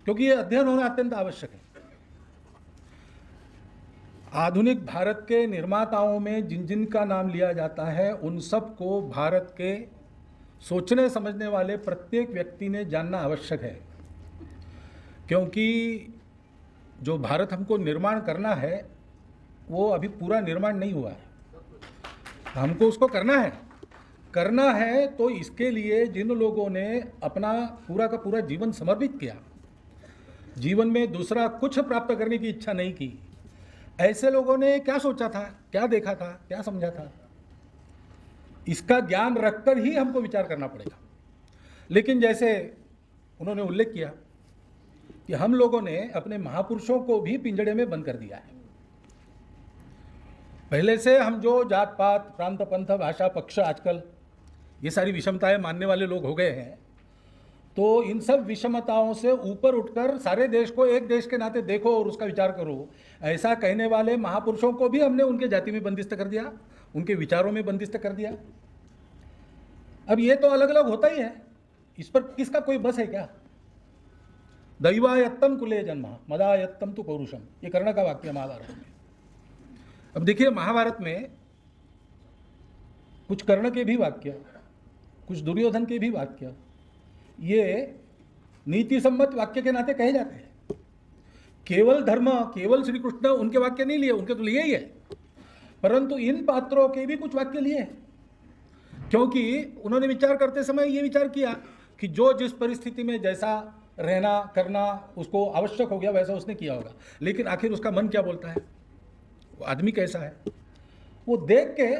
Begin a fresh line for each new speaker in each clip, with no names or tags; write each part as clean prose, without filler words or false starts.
क्योंकि ये अध्ययन होना अत्यंत आवश्यक है। आधुनिक भारत के निर्माताओं में जिन जिन का नाम लिया जाता है उन सब को भारत के सोचने समझने वाले प्रत्येक व्यक्ति ने जानना आवश्यक है, क्योंकि जो भारत हमको निर्माण करना है वो अभी पूरा निर्माण नहीं हुआ है, हमको उसको करना है। तो इसके लिए जिन लोगों ने अपना पूरा का पूरा जीवन समर्पित किया, जीवन में दूसरा कुछ प्राप्त करने की इच्छा नहीं की, ऐसे लोगों ने क्या सोचा था, क्या देखा था, क्या समझा था, इसका ज्ञान रखकर ही हमको विचार करना पड़ेगा। लेकिन जैसे उन्होंने उल्लेख किया कि हम लोगों ने अपने महापुरुषों को भी पिंजड़े में बंद कर दिया है। पहले से हम जो जात पात, प्रांत, पंथ, भाषा, पक्ष, आजकल ये सारी विषमताएं मानने वाले लोग हो गए हैं, तो इन सब विषमताओं से ऊपर उठकर सारे देश को एक देश के नाते देखो और उसका विचार करो, ऐसा कहने वाले महापुरुषों को भी हमने उनके जाति में बंदिस्त कर दिया, उनके विचारों में बंदिस्त कर दिया। अब ये तो अलग अलग होता ही है, इस पर किसका कोई बस है क्या? दैवायत्तम कुले जन्म मदायत्तम तु पौरुषम, ये कर्ण का वाक्य महाभारत में। अब देखिए, महाभारत में कुछ कर्ण के भी वाक्य, कुछ दुर्योधन के भी वाक्य ये नीति सम्मत वाक्य के नाते कहे जाते हैं। केवल धर्म, केवल श्री कृष्ण उनके वाक्य नहीं लिए, उनके तो लिए ही है, परंतु इन पात्रों के भी कुछ वाक्य लिए, क्योंकि उन्होंने विचार करते समय ये विचार किया कि जो जिस परिस्थिति में जैसा रहना करना उसको आवश्यक हो गया वैसा उसने किया होगा, लेकिन आखिर उसका मन क्या बोलता है, वो आदमी कैसा है, वो देख के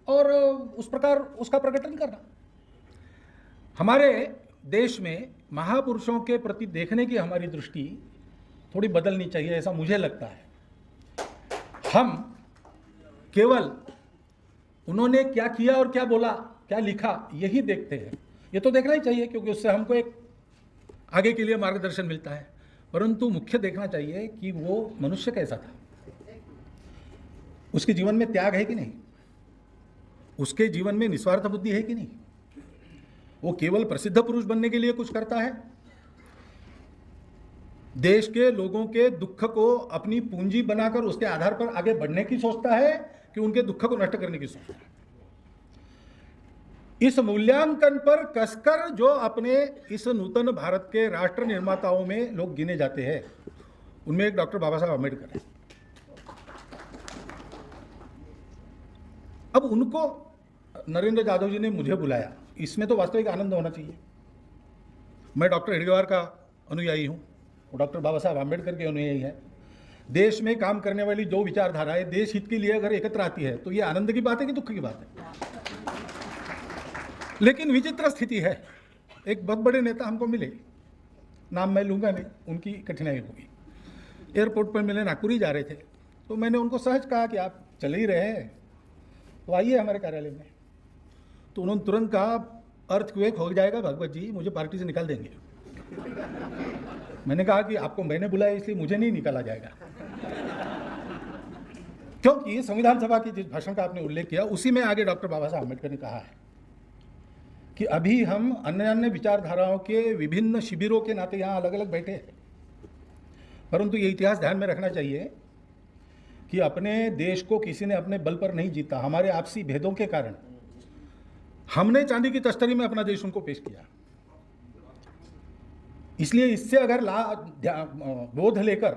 और उस प्रकार उसका प्रकटन करना। हमारे देश में महापुरुषों के प्रति देखने की हमारी दृष्टि थोड़ी बदलनी चाहिए, ऐसा मुझे लगता है। हम केवल उन्होंने क्या किया और क्या बोला, क्या लिखा, यही देखते हैं। ये तो देखना ही चाहिए, क्योंकि उससे हमको एक आगे के लिए मार्गदर्शन मिलता है, परंतु मुख्य देखना चाहिए कि वो मनुष्य कैसा था, उसके जीवन में त्याग है कि नहीं, उसके जीवन में निस्वार्थ बुद्धि है कि नहीं, वो केवल प्रसिद्ध पुरुष बनने के लिए कुछ करता है, देश के लोगों के दुख को अपनी पूंजी बनाकर उसके आधार पर आगे बढ़ने की सोचता है कि उनके दुख को नष्ट करने की सोचता है। इस मूल्यांकन पर कसकर जो अपने इस नूतन भारत के राष्ट्र निर्माताओं में लोग गिने जाते हैं, उनमें एक डॉक्टर बाबा साहब अम्बेडकर है। अब उनको नरेंद्र जाधव जी ने मुझे बुलाया, इसमें तो वास्तविक आनंद होना चाहिए। मैं डॉक्टर हेडगेवार का अनुयायी हूँ, वो डॉक्टर बाबा साहब आम्बेडकर के अनुयायी है। देश में काम करने वाली जो विचारधाराएं देश हित के लिए अगर एकत्र आती है तो ये आनंद की बात है कि दुख की बात है। लेकिन विचित्र स्थिति है, एक बहुत बड़े नेता हमको मिले, नाम मैं लूँगा नहीं, उनकी कठिनाई होगी। एयरपोर्ट पर मिले, नागपुर ही जा रहे थे, तो मैंने उनको सहज कहा कि आप चले ही रहे हैं तो आइए हमारे कार्यालय में। तो उन्होंने तुरंत कहा, अर्थक्वेक हो जाएगा भगवत जी, मुझे पार्टी से निकाल देंगे। मैंने कहा कि आपको मैंने बुलाया इसलिए मुझे नहीं निकाला जाएगा, क्योंकि संविधान सभा की जिस भाषण का आपने उल्लेख किया उसी में आगे डॉक्टर बाबा साहब अम्बेडकर ने कहा है कि अभी हम अन्य अन्य विचारधाराओं के विभिन्न शिविरों के नाते यहाँ अलग अलग बैठे हैं, परंतु ये इतिहास ध्यान में रखना चाहिए कि अपने देश को किसी ने अपने बल पर नहीं जीता, हमारे आपसी भेदों के कारण हमने चांदी की तश्तरी में अपना देश उनको पेश किया। इसलिए इससे अगर बोध लेकर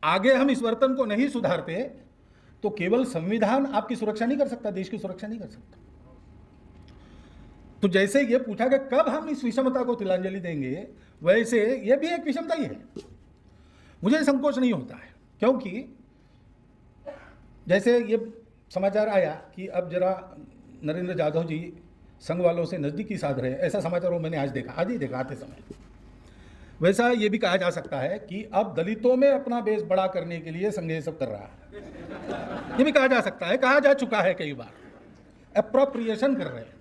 आगे हम इस वर्तन को नहीं सुधारते तो केवल संविधान आपकी सुरक्षा नहीं कर सकता, देश की सुरक्षा नहीं कर सकता। तो जैसे ये पूछा कि कब हम इस विषमता को तिलांजलि देंगे, वैसे ये भी एक विषमता ही है। मुझे संकोच नहीं होता है, क्योंकि जैसे ये समाचार आया कि अब जरा नरेंद्र जाधव जी संघ वालों से नज़दीकी साध रहे, ऐसा समाचार वो मैंने आज ही देखा आते समय। वैसा ये भी कहा जा सकता है कि अब दलितों में अपना बेस बड़ा करने के लिए संघ ये सब कर रहा है, ये भी कहा जा सकता है, कहा जा चुका है कई बार। अप्रोप्रिएशन कर रहे हैं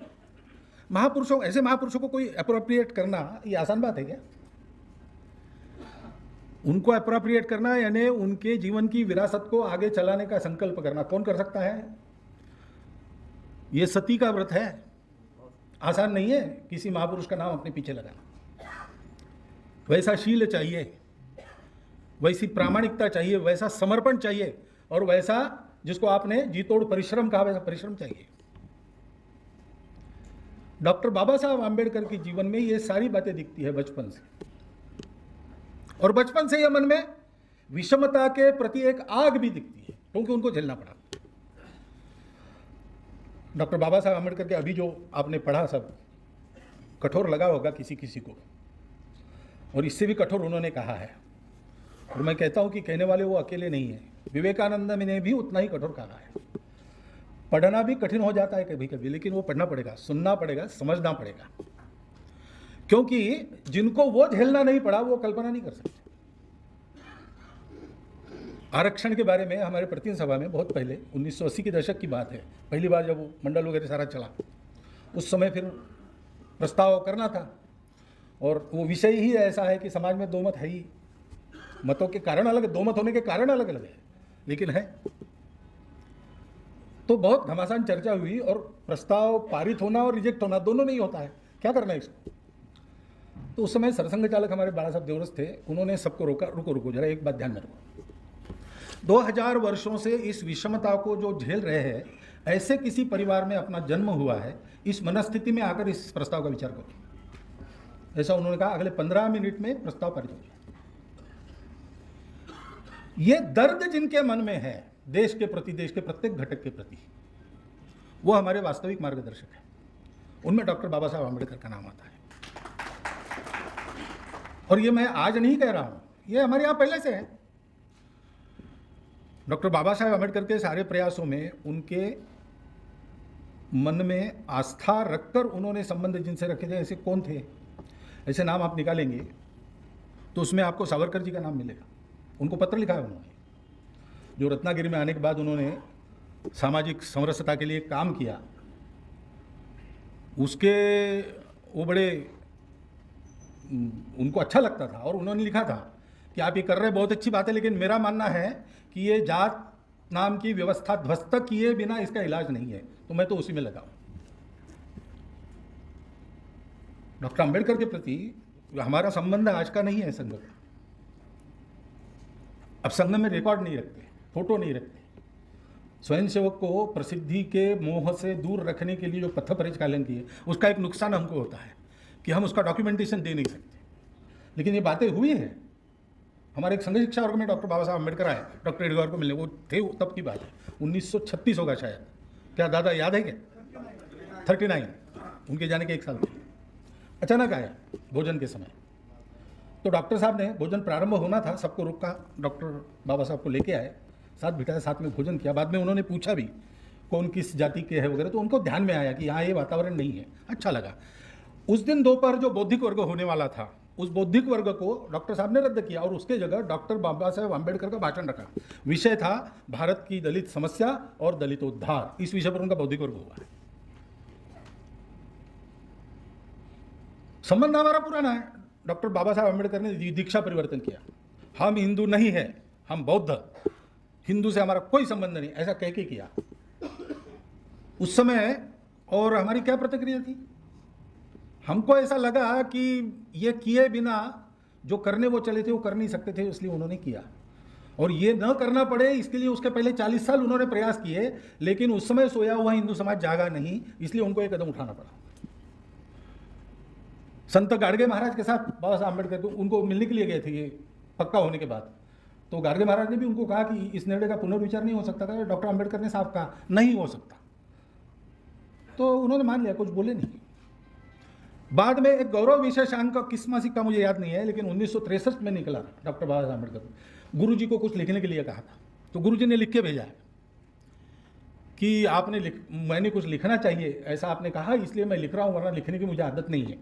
महापुरुषों, ऐसे महापुरुषों को कोई अप्रोप्रिएट करना ये आसान बात है क्या? उनको अप्रोप्रिएट करना यानी उनके जीवन की विरासत को आगे चलाने का संकल्प करना कौन कर सकता है? ये सती का व्रत है, आसान नहीं है किसी महापुरुष का नाम अपने पीछे लगाना। वैसा शील चाहिए वैसी प्रामाणिकता चाहिए, वैसा समर्पण चाहिए, और वैसा जिसको आपने जी तोड़ परिश्रम कहा, वैसा परिश्रम चाहिए। डॉक्टर बाबा साहब आंबेडकर के जीवन में ये सारी बातें दिखती है बचपन से, और बचपन से ये मन में विषमता के प्रति एक आग भी दिखती है, क्योंकि उनको झेलना पड़ा। डॉक्टर बाबा साहब आंबेडकर के अभी जो आपने पढ़ा सब कठोर लगा होगा किसी किसी को, और इससे भी कठोर उन्होंने कहा है। और मैं कहता हूं कि कहने वाले वो अकेले नहीं है, विवेकानंद ने भी उतना ही कठोर कहा है। पढ़ना भी कठिन हो जाता है कभी कभी, लेकिन वो पढ़ना पड़ेगा, सुनना पड़ेगा, समझना पड़ेगा, क्योंकि जिनको वो झेलना नहीं पड़ा वो कल्पना नहीं कर सकते। आरक्षण के बारे में हमारे प्रतिनिधि सभा में बहुत पहले 1980 के दशक की बात है, पहली बार जब वो मंडल वगैरह सारा चला, उस समय फिर प्रस्ताव करना था, और वो विषय ही ऐसा है कि समाज में दो मत है ही, मतों के कारण अलग, दो मत होने के कारण अलग अलग है, लेकिन है। तो बहुत घमासान चर्चा हुई, और प्रस्ताव पारित होना और रिजेक्ट होना दोनों नहीं होता है, क्या करना है इसको। तो उस समय सरसंघ चालक हमारे बाला साहब देवरस थे, उन्होंने सबको रोका, रुको रुको जरा एक बात ध्यान में रखो, 2000 वर्षों से इस विषमता को जो झेल रहे हैं, ऐसे किसी परिवार में अपना जन्म हुआ है, इस मनस्थिति में आकर इस प्रस्ताव का विचार करो। ऐसा उन्होंने कहा, अगले 15 मिनट में प्रस्ताव पारित हो गया। ये दर्द जिनके मन में है देश के प्रति, देश के प्रत्येक घटक के प्रति, वो हमारे वास्तविक मार्गदर्शक है। उनमें डॉक्टर बाबा साहब आंबेडकर का नाम आता है। और ये मैं आज नहीं कह रहा हूं, ये हमारे यहां पहले से है। डॉक्टर बाबा साहब आंबेडकर के सारे प्रयासों में उनके मन में आस्था रखकर उन्होंने संबंध जिनसे रखे थे, ऐसे कौन थे, ऐसे नाम आप निकालेंगे तो उसमें आपको सावरकर जी का नाम मिलेगा। उनको पत्र लिखा है उन्होंने, जो रत्नागिरी में आने के बाद उन्होंने सामाजिक समरसता के लिए काम किया, उसके वो बड़े उनको अच्छा लगता था, और उन्होंने लिखा था कि आप ये कर रहे बहुत अच्छी बात है, लेकिन मेरा मानना है कि ये जात नाम की व्यवस्था ध्वस्त किए बिना इसका इलाज नहीं है, तो मैं तो उसी में लगा हूं। डॉक्टर अंबेडकर के प्रति हमारा संबंध आज का नहीं है संघ का। अब संघ में रिकॉर्ड नहीं रखते, फोटो नहीं रखते। स्वयंसेवक को प्रसिद्धि के मोह से दूर रखने के लिए जो पथ परिचालन किए, उसका एक नुकसान हमको होता है कि हम उसका डॉक्यूमेंटेशन दे नहीं सकते। लेकिन ये बातें हुई हैं। हमारे एक संघ शिक्षा वर्ग में डॉक्टर बाबा साहब अम्बेडकर आए डॉक्टर एडगार को मिलने, वो थे तब की बात है, 1936 होगा शायद, क्या दादा याद है क्या? 39, उनके जाने के एक साल पहले अचानक आया भोजन के समय। तो डॉक्टर साहब ने, भोजन प्रारंभ होना था, सबको रोका, डॉक्टर बाबा साहब को लेके आए, साथ बिठाया, साथ में भोजन किया। बाद में उन्होंने पूछा भी कौन किस जाति के है वगैरह, तो उनको ध्यान में आया कि यहाँ ये वातावरण नहीं है, अच्छा लगा। उस दिन दोपहर जो बौद्धिक वर्ग होने वाला था, उस बौद्धिक वर्ग को डॉक्टर साहब ने रद्द किया और उसके जगह डॉक्टर बाबा साहेब आंबेडकर का भाषण रखा। विषय था भारत की दलित समस्या और दलितोद्धार, इस विषय पर उनका बौद्धिक वर्ग हुआ है। संबंध हमारा पुराना है। डॉक्टर बाबा साहब आंबेडकर ने दीक्षा परिवर्तन किया, हम हिंदू नहीं है, हम बौद्ध, हिंदू से हमारा कोई संबंध नहीं, ऐसा कह के किया उस समय। और हमारी क्या प्रतिक्रिया थी? हमको ऐसा लगा कि ये किए बिना जो करने वो चले थे वो कर नहीं सकते थे, इसलिए उन्होंने किया। और ये न करना पड़े इसके लिए उसके पहले 40 साल उन्होंने प्रयास किए, लेकिन उस समय सोया हुआ हिंदू समाज जागा नहीं, इसलिए उनको एक कदम उठाना पड़ा। संत गाडगे महाराज के साथ बाबा साहब आंबेडकर को उनको मिलने के लिए गए थे ये पक्का होने के बाद। तो गाडगे महाराज ने भी उनको कहा कि इस निर्णय का पुनर्विचार नहीं हो सकता था। डॉक्टर आंबेडकर ने साफ कहा नहीं हो सकता, तो उन्होंने मान लिया, कुछ बोले नहीं। बाद में एक गौरव विशेषांक किस मासिक का मुझे याद नहीं है, लेकिन 1963 में निकला डॉक्टर बाबा साहब आंबेडकर। गुरु जी को कुछ लिखने के लिए कहा था, तो गुरु जी ने लिख के भेजा है कि मैंने कुछ लिखना चाहिए, ऐसा आपने कहा इसलिए मैं लिख रहा हूं, वरना लिखने की मुझे आदत नहीं है।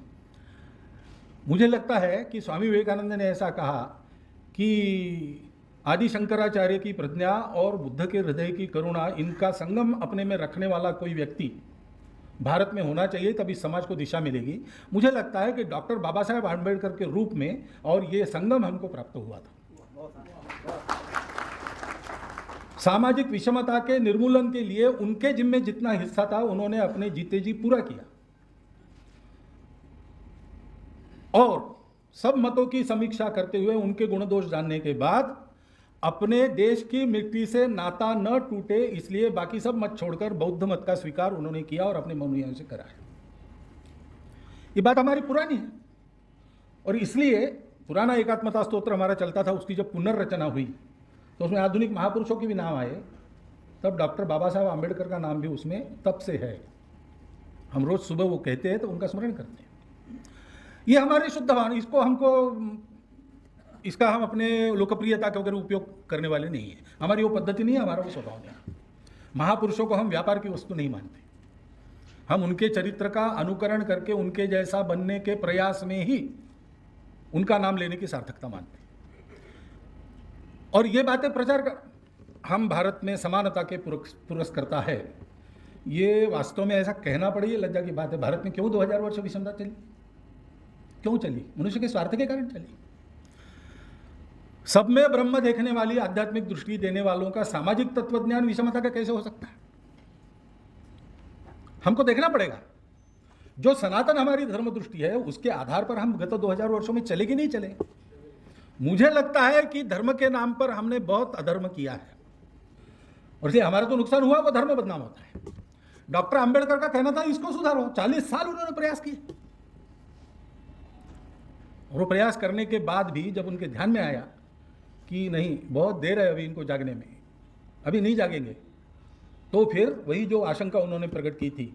मुझे लगता है कि स्वामी विवेकानंद ने ऐसा कहा कि आदि शंकराचार्य की प्रज्ञा और बुद्ध के हृदय की करुणा, इनका संगम अपने में रखने वाला कोई व्यक्ति भारत में होना चाहिए, तभी समाज को दिशा मिलेगी। मुझे लगता है कि डॉक्टर बाबा साहेब आंबेडकर के रूप में और ये संगम हमको प्राप्त हुआ था। सामाजिक विषमता के निर्मूलन के लिए उनके जिम्मे जितना हिस्सा था उन्होंने अपने जीते जी पूरा किया। और सब मतों की समीक्षा करते हुए उनके गुण दोष जानने के बाद अपने देश की मिट्टी से नाता न टूटे इसलिए बाकी सब मत छोड़कर बौद्ध मत का स्वीकार उन्होंने किया और अपने मनुष्यों से कराया। ये बात हमारी पुरानी है और इसलिए पुराना एकात्मता स्तोत्र हमारा चलता था, उसकी जब पुनर्रचना हुई तो उसमें आधुनिक महापुरुषों के भी नाम आए, तब डॉक्टर बाबा साहब आम्बेडकर का नाम भी उसमें तब से है। हम रोज सुबह वो कहते हैं तो उनका स्मरण करते हैं। ये हमारे शुद्ध भावना, इसका हम अपने लोकप्रियता के वगैरह उपयोग करने वाले नहीं है। हमारी वो पद्धति नहीं है, हमारा वो स्वभाव नहीं है। महापुरुषों को हम व्यापार की वस्तु नहीं मानते। हम उनके चरित्र का अनुकरण करके उनके जैसा बनने के प्रयास में ही उनका नाम लेने की सार्थकता मानते हैं। और ये बातें प्रचार कर, हम भारत में समानता के पुरस्कर्ता है, ये वास्तव में ऐसा कहना पड़े ये लज्जा की बात है। भारत में क्यों 2000 वर्ष विषमता चली? क्यों चली? मनुष्य के स्वार्थ के कारण चली। सब में ब्रह्म देखने वाली आध्यात्मिक दृष्टि देने वालों का सामाजिक तत्वज्ञान विषमता का कैसे हो सकता है? हमको देखना पड़ेगा। जो सनातन हमारी धर्म दृष्टि है उसके आधार पर हम गत 2000 वर्षों में चले कि नहीं चले? मुझे लगता है कि धर्म के नाम पर हमने बहुत अधर्म किया है और इसलिए हमारा तो नुकसान हुआ, वो धर्म बदनाम होता है। डॉक्टर अंबेडकर का कहना था इसको सुधारो, 40 साल उन्होंने प्रयास किए। और वो प्रयास करने के बाद भी जब उनके ध्यान में आया कि नहीं, बहुत देर है अभी इनको जागने में, अभी नहीं जागेंगे, तो फिर वही जो आशंका उन्होंने प्रकट की थी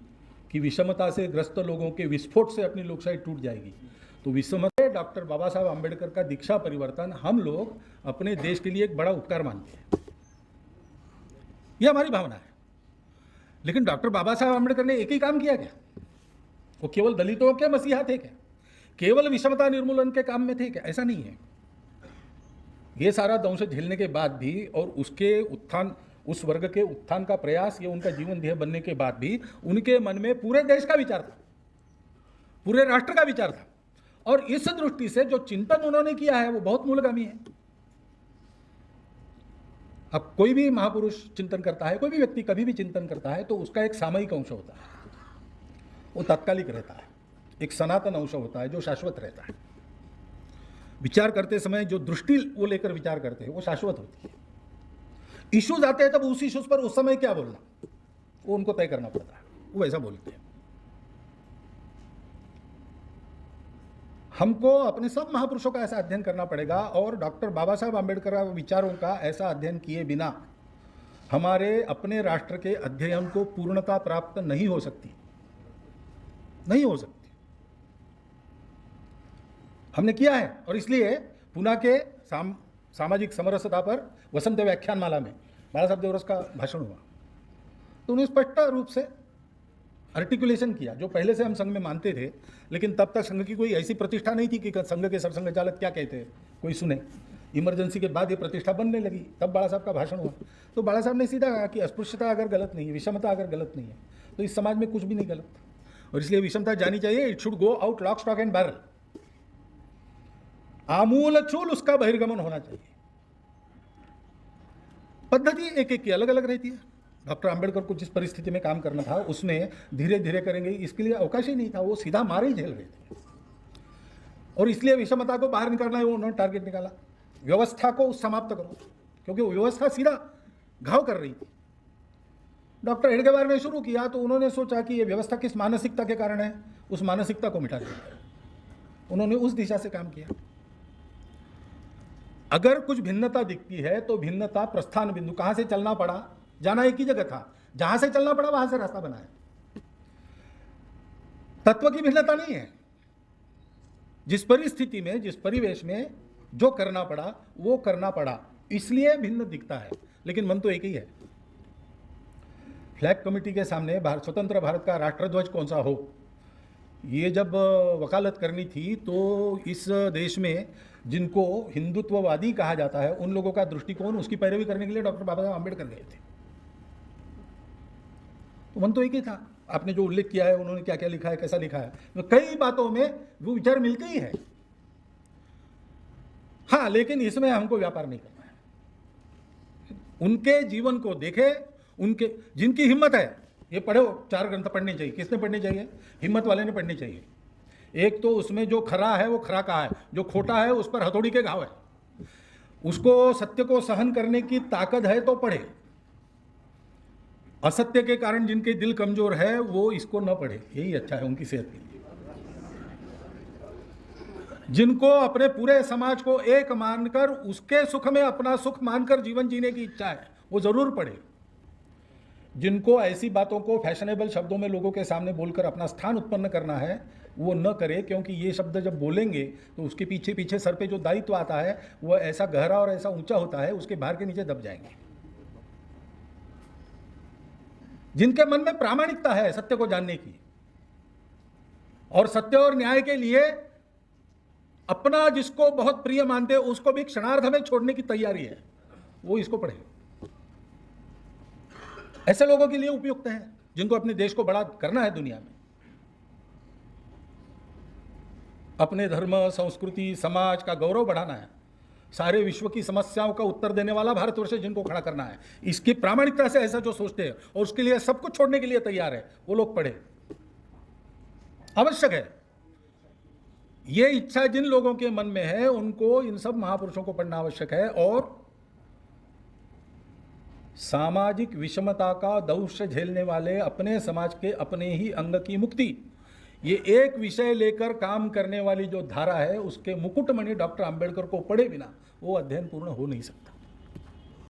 कि विषमता से ग्रस्त लोगों के विस्फोट से अपनी लोकशाही टूट जाएगी, तो विषमता डॉक्टर बाबा साहब आम्बेडकर का दीक्षा परिवर्तन हम लोग अपने देश के लिए एक बड़ा उपकार मानते हैं। यह हमारी भावना है। लेकिन डॉक्टर बाबा साहब आम्बेडकर ने एक ही काम किया क्या? वो केवल दलितों के मसीहा थे क्या? केवल विषमता निर्मूलन के काम में थे क्या? ऐसा नहीं है। ये सारा दंश झेलने के बाद भी और उसके उत्थान, उस वर्ग के उत्थान का प्रयास, ये उनका जीवन ध्येय बनने के बाद भी उनके मन में पूरे देश का विचार था, पूरे राष्ट्र का विचार था। और इस दृष्टि से जो चिंतन उन्होंने किया है वो बहुत मूलगामी है। अब कोई भी महापुरुष चिंतन करता है, कोई भी व्यक्ति कभी भी चिंतन करता है तो उसका एक सामयिक अंश होता है, वो तात्कालिक रहता है। एक सनातन अंश होता है जो शाश्वत रहता है। विचार करते समय जो दृष्टि वो लेकर विचार करते हैं वो शाश्वत होती है। इश्यूज आते हैं तब उस इश्यूज पर उस समय क्या बोलना वो उनको तय करना पड़ता है, वो ऐसा बोलते हैं। हमको अपने सब महापुरुषों का ऐसा अध्ययन करना पड़ेगा और डॉक्टर बाबा साहब आम्बेडकर के विचारों का ऐसा अध्ययन किए बिना हमारे अपने राष्ट्र के अध्ययन को पूर्णता प्राप्त नहीं हो सकती, नहीं हो सकती। हमने किया है और इसलिए पुणे के सामाजिक समरसता पर वसंत व्याख्यानमाला में बाला साहब देवरस का भाषण हुआ तो उन्हें स्पष्ट रूप से आर्टिकुलेशन किया जो पहले से हम संघ में मानते थे, लेकिन तब तक संघ की कोई ऐसी प्रतिष्ठा नहीं थी कि संघ के सरसंघ चालक क्या कहते हैं कोई सुने। इमरजेंसी के बाद ये प्रतिष्ठा बनने लगी, तब बाला साहब का भाषण हुआ तो बाला साहब ने सीधा कहा कि अस्पृश्यता अगर गलत नहीं है, विषमता अगर गलत नहीं है तो इस समाज में कुछ भी नहीं गलत, और इसलिए विषमता जानी चाहिए। It should go out lock stock and barrel, आमूल चूल उसका बहिर्गमन होना चाहिए। पद्धति एक एक की अलग अलग रहती है। डॉक्टर अंबेडकर को जिस परिस्थिति में काम करना था उसमें धीरे धीरे करेंगे इसके लिए अवकाश ही नहीं था, वो सीधा मार ही झेल रहे थे और इसलिए विषमता को बाहर निकालना है उन्होंने टारगेट निकाला। व्यवस्था को समाप्त करो, क्योंकि वो व्यवस्था सीधा घाव कर रही थी। डॉक्टर हेडगेवार ने शुरू किया तो उन्होंने सोचा कि ये व्यवस्था किस मानसिकता के कारण है, उस मानसिकता को मिटा दिया। उन्होंने उस दिशा से काम किया। अगर कुछ भिन्नता दिखती है तो भिन्नता प्रस्थान बिंदु, कहां से चलना पड़ा, जाना एक ही जगह था, जहां से चलना पड़ा वहां से रास्ता बना है। तत्व की भिन्नता नहीं है। जिस परिस्थिति में, जिस परिवेश में जो करना पड़ा वो करना पड़ा, इसलिए भिन्न दिखता है, लेकिन मन तो एक ही है। फ्लैग कमेटी के सामने स्वतंत्र भारत का राष्ट्रध्वज कौन सा हो, ये जब वकालत करनी थी तो इस देश में जिनको हिंदुत्ववादी कहा जाता है उन लोगों का दृष्टिकोण, उसकी पैरवी करने के लिए डॉक्टर बाबा साहब आम्बेडकर गए थे। तो मन तो एक ही था। आपने जो उल्लेख किया है उन्होंने क्या क्या लिखा है, कैसा लिखा है, तो कई बातों में वो विचार मिलते ही है। हाँ, लेकिन इसमें हमको व्यापार नहीं करना है। उनके जीवन को देखे, उनके जिनकी हिम्मत है, ये पढ़ो, 4 ग्रंथ पढ़ने चाहिए। किसने पढ़ने चाहिए? हिम्मत वाले ने पढ़ने चाहिए। एक तो उसमें जो खरा है वो खरा का है, जो खोटा है उस पर हथौड़ी के घाव है। उसको सत्य को सहन करने की ताकत है तो पढ़े, असत्य के कारण जिनके दिल कमजोर है वो इसको न पढ़े, यही अच्छा है उनकी सेहत के लिए। जिनको अपने पूरे समाज को एक मानकर उसके सुख में अपना सुख मानकर जीवन जीने की इच्छा है वो जरूर पढ़े। जिनको ऐसी बातों को फैशनेबल शब्दों में लोगों के सामने बोलकर अपना स्थान उत्पन्न करना है वो न करे, क्योंकि ये शब्द जब बोलेंगे तो उसके पीछे पीछे सर पे जो दायित्व आता है वो ऐसा गहरा और ऐसा ऊंचा होता है, उसके भार के नीचे दब जाएंगे। जिनके मन में प्रामाणिकता है सत्य को जानने की और सत्य और न्याय के लिए अपना जिसको बहुत प्रिय मानते हैं उसको भी क्षणार्ध में छोड़ने की तैयारी है, वो इसको पढ़े। ऐसे लोगों के लिए उपयुक्त है जिनको अपने देश को बड़ा करना है दुनिया में, अपने धर्म संस्कृति समाज का गौरव बढ़ाना है, सारे विश्व की समस्याओं का उत्तर देने वाला भारतवर्ष जिनको खड़ा करना है, इसकी प्रामाणिकता से ऐसा जो सोचते हैं और उसके लिए सब कुछ छोड़ने के लिए तैयार है, वो लोग पढ़े। आवश्यक है, ये इच्छा जिन लोगों के मन में है उनको इन सब महापुरुषों को पढ़ना आवश्यक है। और सामाजिक विषमता का दंश झेलने वाले अपने समाज के अपने ही अंग की मुक्ति, ये एक विषय लेकर काम करने वाली जो धारा है उसके मुकुटमणि डॉक्टर अंबेडकर को पढ़े बिना वो अध्ययन पूर्ण हो नहीं सकता।